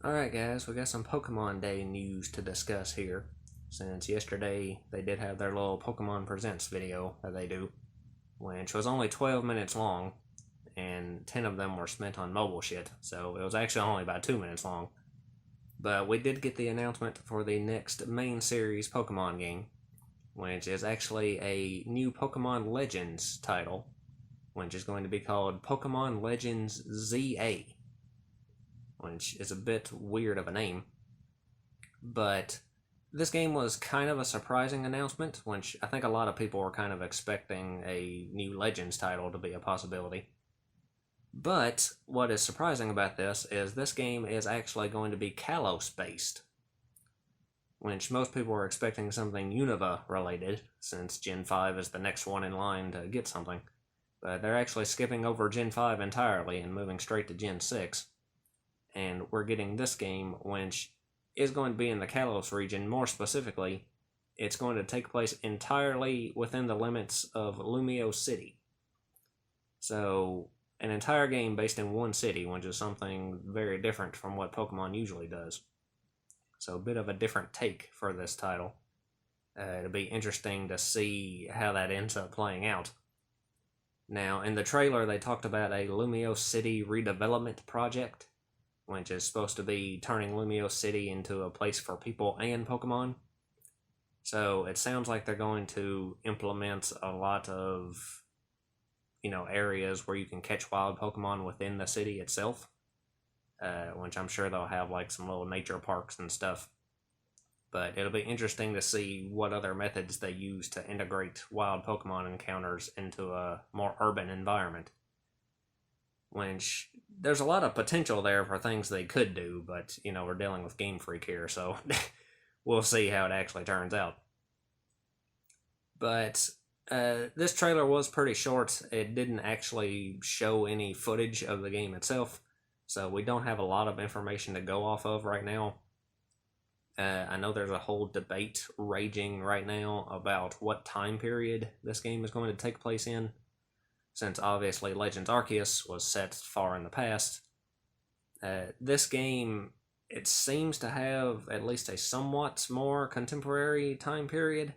Alright guys, we got some Pokemon Day news to discuss here. Since yesterday they did have their little Pokemon Presents video that they do, which was only 12 minutes long, and 10 of them were spent on mobile shit, so it was actually only about 2 minutes long. But we did get the announcement for the next main series Pokemon game, which is actually a new Pokemon Legends title, which is going to be called Pokemon Legends ZA, which is a bit weird of a name. But this game was kind of a surprising announcement, which I think a lot of people were kind of expecting a new Legends title to be a possibility. But what is surprising about this game is actually going to be Kalos-based, which most people were expecting something Unova related, since Gen 5 is the next one in line to get something. But they're actually skipping over Gen 5 entirely and moving straight to Gen 6. And we're getting this game, which is going to be in the Kalos region. More specifically, it's going to take place entirely within the limits of Lumio City. So, an entire game based in one city, which is something very different from what Pokemon usually does. So, a bit of a different take for this title. It'll be interesting to see how that ends up playing out. Now, in the trailer, they talked about a Lumio City redevelopment project, which is supposed to be turning Lumio City into a place for people and Pokemon. So it sounds like they're going to implement a lot of, areas where you can catch wild Pokemon within the city itself, which I'm sure they'll have like some little nature parks and stuff. But it'll be interesting to see what other methods they use to integrate wild Pokemon encounters into a more urban environment. Which, there's a lot of potential there for things they could do, but, we're dealing with Game Freak here, so we'll see how it actually turns out. But this trailer was pretty short. It didn't actually show any footage of the game itself, so we don't have a lot of information to go off of right now. I know there's a whole debate raging right now about what time period this game is going to take place in, since obviously Legends Arceus was set far in the past. This game, it seems to have at least a somewhat more contemporary time period.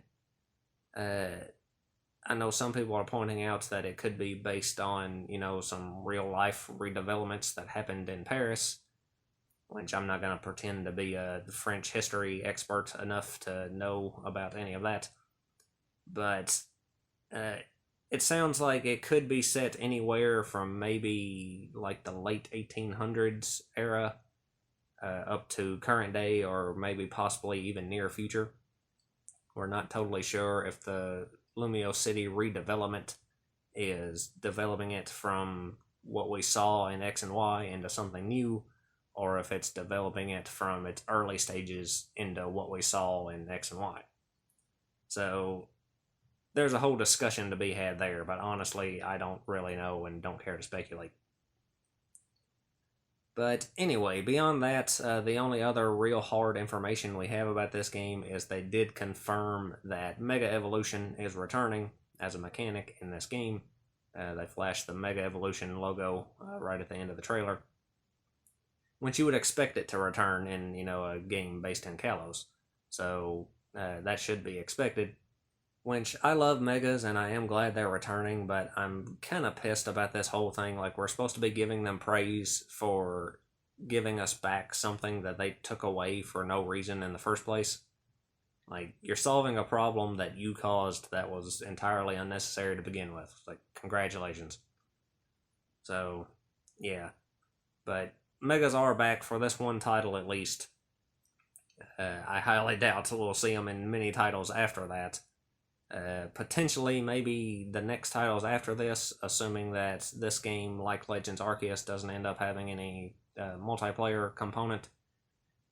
I know some people are pointing out that it could be based on, some real-life redevelopments that happened in Paris, which I'm not going to pretend to be a French history expert enough to know about any of that. But it sounds like it could be set anywhere from maybe like the late 1800s era up to current day, or maybe possibly even near future. We're not totally sure if the Lumio City redevelopment is developing it from what we saw in X and Y into something new, or if it's developing it from its early stages into what we saw in X and Y. So there's a whole discussion to be had there, but honestly, I don't really know and don't care to speculate. But anyway, beyond that, the only other real hard information we have about this game is they did confirm that Mega Evolution is returning as a mechanic in this game. They flashed the Mega Evolution logo right at the end of the trailer, which you would expect it to return in, a game based in Kalos. So that should be expected. Which, I love Megas, and I am glad they're returning, but I'm kind of pissed about this whole thing. Like, we're supposed to be giving them praise for giving us back something that they took away for no reason in the first place. Like, you're solving a problem that you caused that was entirely unnecessary to begin with. Like, congratulations. So, yeah. But Megas are back for this one title at least. I highly doubt we'll see them in many titles after that. Potentially, maybe the next titles after this, assuming that this game, like Legends Arceus, doesn't end up having any multiplayer component.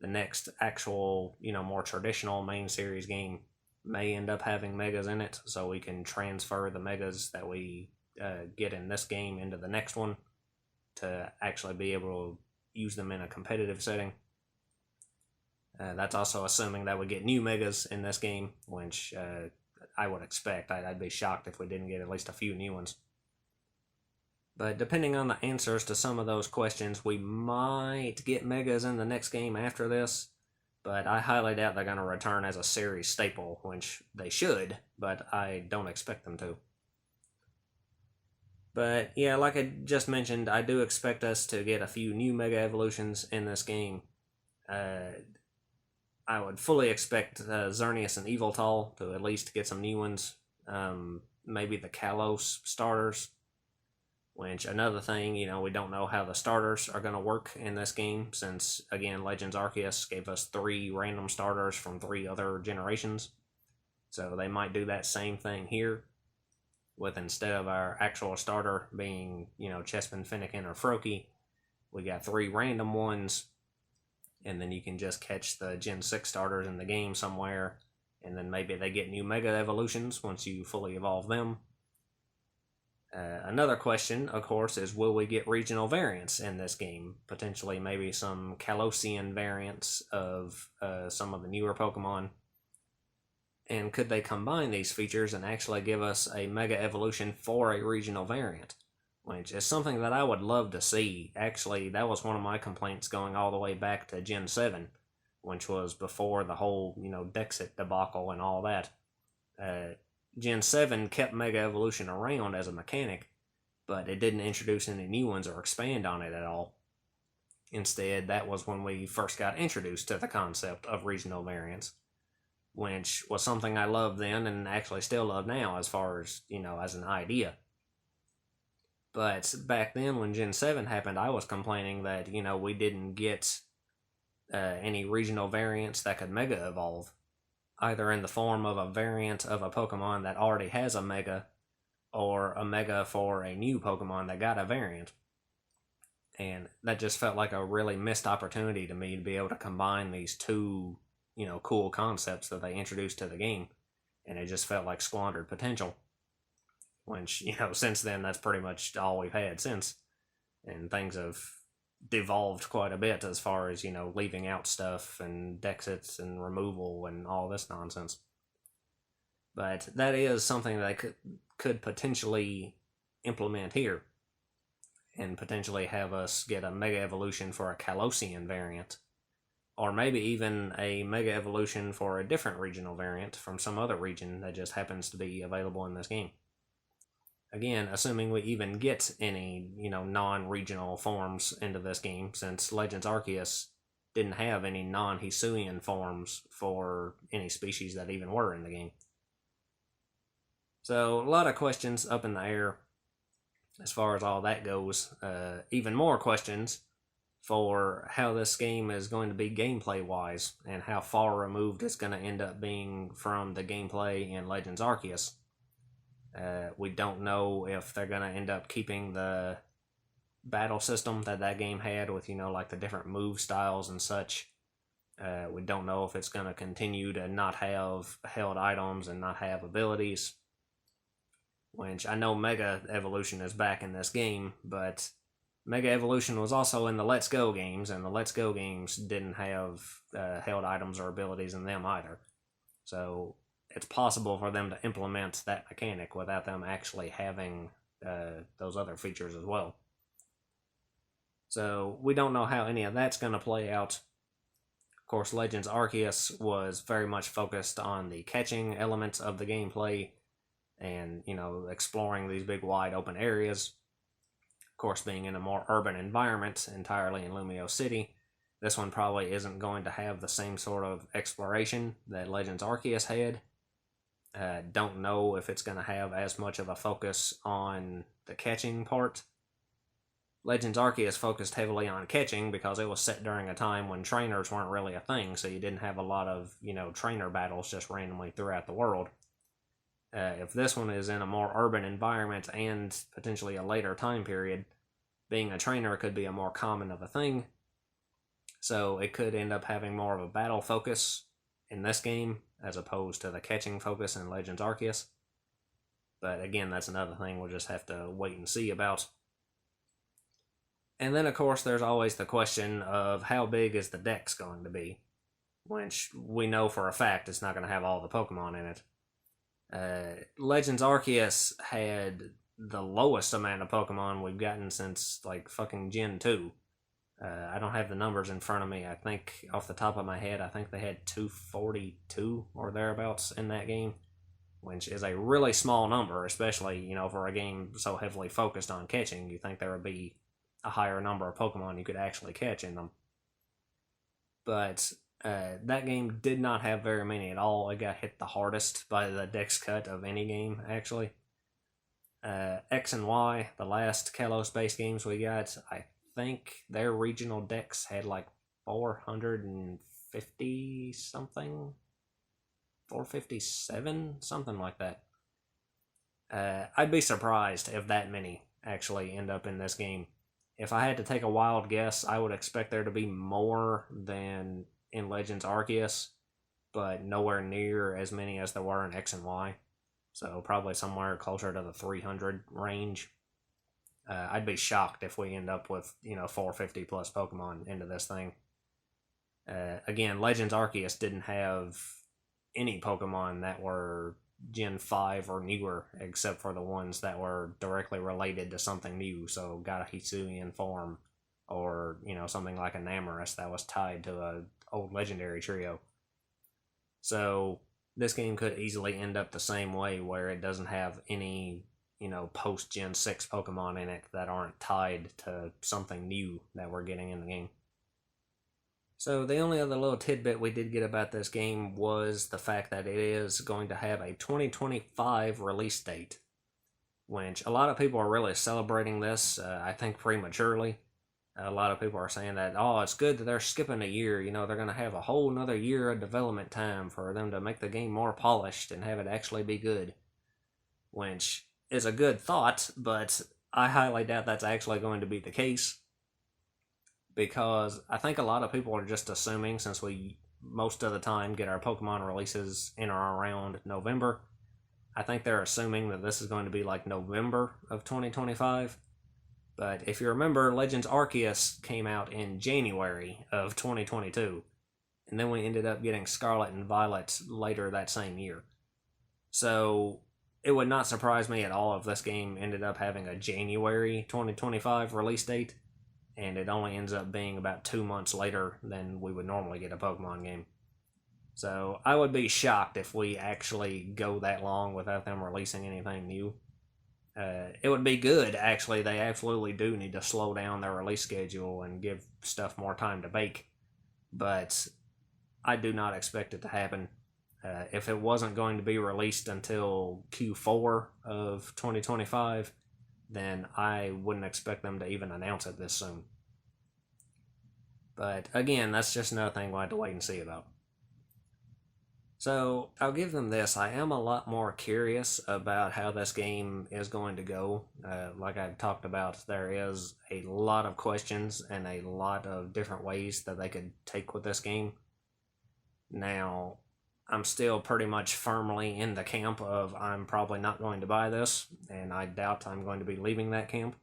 The next actual, more traditional main series game may end up having Megas in it, so we can transfer the Megas that we get in this game into the next one to actually be able to use them in a competitive setting. That's also assuming that we get new Megas in this game, which I would expect. I'd be shocked if we didn't get at least a few new ones. But depending on the answers to some of those questions, we might get Megas in the next game after this. But I highly doubt they're going to return as a series staple, which they should, but I don't expect them to. But yeah, like I just mentioned, I do expect us to get a few new Mega Evolutions in this game. I would fully expect Xerneas and Yveltal to at least get some new ones. Maybe the Kalos starters. Which, another thing, we don't know how the starters are going to work in this game, since, again, Legends Arceus gave us 3 random starters from 3 other generations. So they might do that same thing here, with instead of our actual starter being, Chespin, Fennekin, or Froakie, we got 3 random ones, and then you can just catch the Gen 6 starters in the game somewhere, and then maybe they get new Mega Evolutions once you fully evolve them. Another question, of course, is will we get regional variants in this game? Potentially maybe some Kalosian variants of some of the newer Pokemon. And could they combine these features and actually give us a Mega Evolution for a regional variant? Which is something that I would love to see. Actually, that was one of my complaints going all the way back to Gen 7, which was before the whole, Dexit debacle and all that. Gen 7 kept Mega Evolution around as a mechanic, but it didn't introduce any new ones or expand on it at all. Instead, that was when we first got introduced to the concept of regional variants, which was something I loved then and actually still love now as far as, as an idea. But back then when Gen 7 happened, I was complaining that, we didn't get any regional variants that could Mega Evolve, either in the form of a variant of a Pokemon that already has a Mega, or a Mega for a new Pokemon that got a variant. And that just felt like a really missed opportunity to me to be able to combine these two, cool concepts that they introduced to the game. And it just felt like squandered potential. Which, since then, that's pretty much all we've had since. And things have devolved quite a bit as far as, leaving out stuff and Dexits and removal and all this nonsense. But that is something that I could potentially implement here, and potentially have us get a Mega Evolution for a Kalosian variant, or maybe even a Mega Evolution for a different regional variant from some other region that just happens to be available in this game. Again, assuming we even get any, non-regional forms into this game, since Legends Arceus didn't have any non-Hisuian forms for any species that even were in the game. So, a lot of questions up in the air as far as all that goes. Even more questions for how this game is going to be gameplay-wise, and how far removed it's going to end up being from the gameplay in Legends Arceus. We don't know if they're going to end up keeping the battle system that game had with, like the different move styles and such. We don't know if it's going to continue to not have held items and not have abilities. Which I know Mega Evolution is back in this game, but Mega Evolution was also in the Let's Go games, and the Let's Go games didn't have held items or abilities in them either. So it's possible for them to implement that mechanic without them actually having those other features as well. So we don't know how any of that's going to play out. Of course, Legends Arceus was very much focused on the catching elements of the gameplay, and, exploring these big wide open areas. Of course, being in a more urban environment entirely in Lumio City, this one probably isn't going to have the same sort of exploration that Legends Arceus had. Don't know if it's going to have as much of a focus on the catching part. Legends Arceus focused heavily on catching because it was set during a time when trainers weren't really a thing, so you didn't have a lot of, trainer battles just randomly throughout the world. If this one is in a more urban environment and potentially a later time period, being a trainer could be a more common of a thing. So it could end up having more of a battle focus in this game as opposed to the catching focus in Legends Arceus. But again, that's another thing we'll just have to wait and see about. And then, of course, there's always the question of how big is the dex going to be, which we know for a fact it's not going to have all the Pokemon in it. Legends Arceus had the lowest amount of Pokemon we've gotten since like fucking Gen 2. I don't have the numbers in front of me. I think off the top of my head, I think they had 242 or thereabouts in that game, which is a really small number, especially, for a game so heavily focused on catching. You think there would be a higher number of Pokemon you could actually catch in them. But that game did not have very many at all. It got hit the hardest by the dex cut of any game, actually. X and Y, the last Kalos-based games we got, I think their regional dex had like 450 something, 457, something like that. I'd be surprised if that many actually end up in this game. If I had to take a wild guess, I would expect there to be more than in Legends Arceus, but nowhere near as many as there were in X and Y. So probably somewhere closer to the 300 range. I'd be shocked if we end up with 450 plus Pokemon into this thing. Again, Legends Arceus didn't have any Pokemon that were Gen 5 or newer, except for the ones that were directly related to something new. So got a Hisuian form, or something like a Namarus that was tied to a old legendary trio. So this game could easily end up the same way, where it doesn't have any post Gen 6 Pokemon in it that aren't tied to something new that we're getting in the game. So the only other little tidbit we did get about this game was the fact that it is going to have a 2025 release date, which a lot of people are really celebrating this, I think prematurely. A lot of people are saying that, it's good that they're skipping a year, they're going to have a whole another year of development time for them to make the game more polished and have it actually be good, which is a good thought, but I highly doubt that's actually going to be the case, because I think a lot of people are just assuming, since we most of the time get our Pokemon releases in or around November, I think they're assuming that this is going to be like November of 2025. But if you remember, Legends Arceus came out in January of 2022, and then we ended up getting Scarlet and Violet later that same year. So it would not surprise me at all if this game ended up having a January 2025 release date, and it only ends up being about 2 months later than we would normally get a Pokemon game. So I would be shocked if we actually go that long without them releasing anything new. It would be good, actually. They absolutely do need to slow down their release schedule and give stuff more time to bake. But I do not expect it to happen. If it wasn't going to be released until Q4 of 2025, then I wouldn't expect them to even announce it this soon. But again, that's just another thing we'll have to wait and see about. So I'll give them this. I am a lot more curious about how this game is going to go. Like I've talked about, there is a lot of questions and a lot of different ways that they could take with this game. Now, I'm still pretty much firmly in the camp of I'm probably not going to buy this, and I doubt I'm going to be leaving that camp.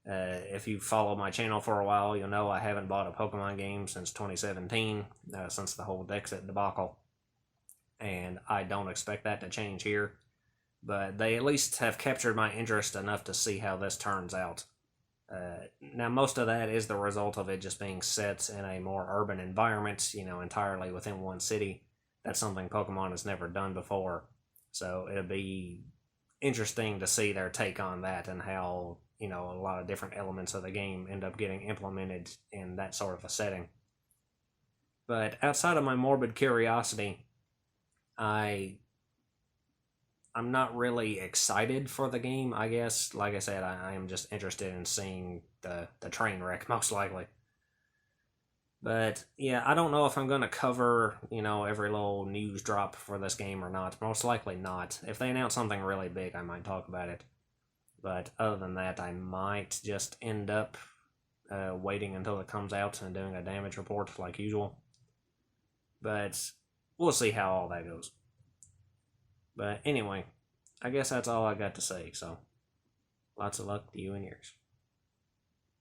If you follow my channel for a while, you'll know I haven't bought a Pokemon game since 2017, since the whole Dexit debacle. And I don't expect that to change here. But they at least have captured my interest enough to see how this turns out. Now, most of that is the result of it just being set in a more urban environment, entirely within one city. That's something Pokemon has never done before. So it'll be interesting to see their take on that and how, a lot of different elements of the game end up getting implemented in that sort of a setting. But outside of my morbid curiosity, I'm not really excited for the game, I guess. Like I said, I am just interested in seeing the train wreck, most likely. But, yeah, I don't know if I'm going to cover, every little news drop for this game or not. Most likely not. If they announce something really big, I might talk about it. But other than that, I might just end up waiting until it comes out and doing a damage report like usual. But we'll see how all that goes. But anyway, I guess that's all I got to say, so lots of luck to you and yours.